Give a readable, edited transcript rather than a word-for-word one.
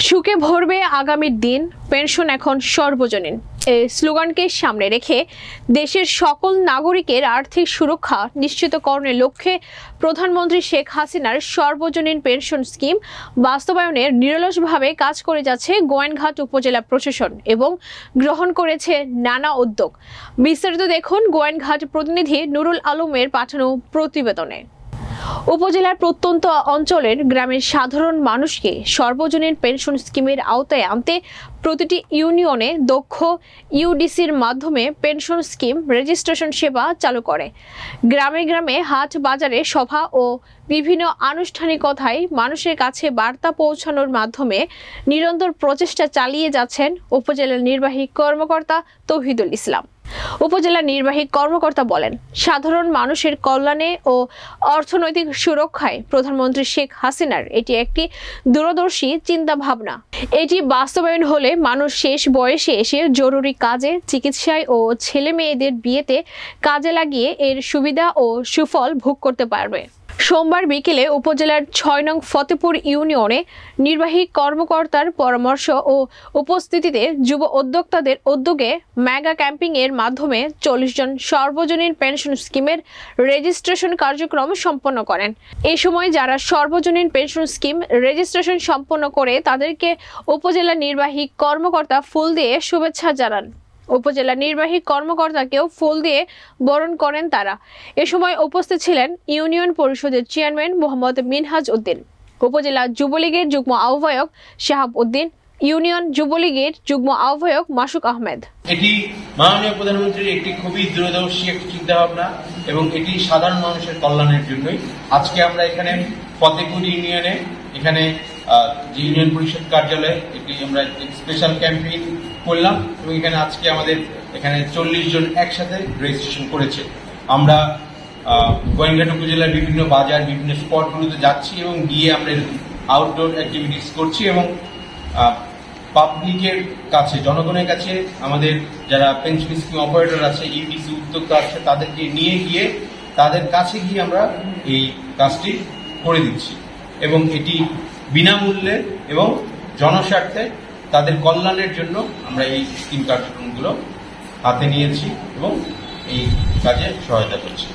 সুখে ভরবে আগামীর দিন, পেনশন এখন সর্বজনীন। এই স্লোগানকে সামনে রেখে দেশের সকল নাগরিকের আর্থিক সুরক্ষা নিশ্চিতকরণের লক্ষ্যে প্রধানমন্ত্রী শেখ হাসিনার সর্বজনীন পেনশন স্কিম বাস্তবায়নের নিরলসভাবে কাজ করে যাচ্ছে গোয়েনঘাট উপজেলা প্রশাসন এবং গ্রহণ করেছে নানা উদ্যোগ। বিস্তারিত দেখুন গোয়েনঘাট প্রতিনিধি নুরুল আলমের পাঠানো প্রতিবেদনে। উপজেলার প্রত্যন্ত অঞ্চলের গ্রামের সাধারণ মানুষকে সর্বজনীন পেনশন স্কিমের আওতায় আনতে প্রতিটি ইউনিয়নে দক্ষ ইউডিসির মাধ্যমে পেনশন স্কিম রেজিস্ট্রেশন সেবা চালু করে। গ্রামে গ্রামে হাট বাজারে সভা ও বিভিন্ন আনুষ্ঠানিকতায় মানুষের কাছে বার্তা পৌঁছানোর মাধ্যমে নিরন্তর প্রচেষ্টা চালিয়ে যাচ্ছেন উপজেলার নির্বাহী কর্মকর্তা তৌহিদুল ইসলাম। উপজেলা নির্বাহী কর্মকর্তা বলেন, সাধারণ মানুষের কল্যাণে ও অর্থনৈতিক সুরক্ষায় প্রধানমন্ত্রী শেখ হাসিনার এটি একটি দূরদর্শী চিন্তা ভাবনা। এটি বাস্তবায়ন হলে মানুষ শেষ বয়সে এসে জরুরি কাজে, চিকিৎসায় ও ছেলে মেয়েদের বিয়েতে কাজে লাগিয়ে এর সুবিধা ও সুফল ভোগ করতে পারবে। সোমবার বিকেলে উপজেলার ৬ নং ফতেপুর ইউনিয়নে নির্বাহী কর্মকর্তার পরামর্শ ও উপস্থিতিতে যুব উদ্যোক্তাদের উদ্যোগে মেগা ক্যাম্পিং এর মাধ্যমে ৪০ জন সর্বজনীন পেনশন স্কিমের রেজিস্ট্রেশন কার্যক্রম সম্পন্ন করেন। এ সময় যারা সর্বজনীন পেনশন স্কিম রেজিস্ট্রেশন সম্পন্ন করে তাদেরকে উপজেলা নির্বাহী কর্মকর্তা ফুল দিয়ে শুভেচ্ছা জানান। উপজেলা নির্বাহী কর্মকর্তাকেও ফুল দিয়ে বরণ করেন তারা। এ সময় উপস্থিত ছিলেন ইউনিয়ন পরিষদের চেয়ারম্যান মোহাম্মদ মিনহাজ উদ্দিন, উপজেলা যুবলীগের যুগ্ম আহ্বায়ক শাহাব উদ্দিন, ইউনিয়ন যুবলীগের যুগ্ম আহ্বায়ক মাসুক আহমেদ। এটি মাননীয় প্রধানমন্ত্রীর একটি খুবই দূরদর্শী একটি চিন্তা ভাবনা এবং এটি সাধারণ মানুষের কল্যাণের জন্যই। আজকে আমরা এখানে ফতেপুর ইউনিয়নে এখানে ইউনিয়ন পরিষদ কার্যালয়ে এটি আমরা স্পেশাল ক্যাম্পেইন করলাম এবং এখানে আজকে আমাদের এখানে ৪০ জন একসাথে রেজিস্ট্রেশন করেছে। আমরা গোয়েনঘাট উপজেলার বিভিন্ন বাজার, বিভিন্ন স্পটগুলোতে যাচ্ছি এবং গিয়ে আমরা আউটডোর অ্যাক্টিভিটিস করছি এবং পাবলিকের কাছে, জনগণের কাছে আমাদের যারা পেনশন স্কিম অপারেটর আছে, ইউডিসি উদ্যোক্তা আছে, তাদেরকে নিয়ে গিয়ে তাদের কাছে গিয়ে আমরা এই কাজটি করে দিচ্ছি এবং এটি বিনামূল্যে এবং জনস্বার্থে তাদের কল্যাণের জন্য আমরা এই স্কিম কার্যক্রমগুলো হাতে নিয়েছি এবং এই কাজে সহায়তা করছি।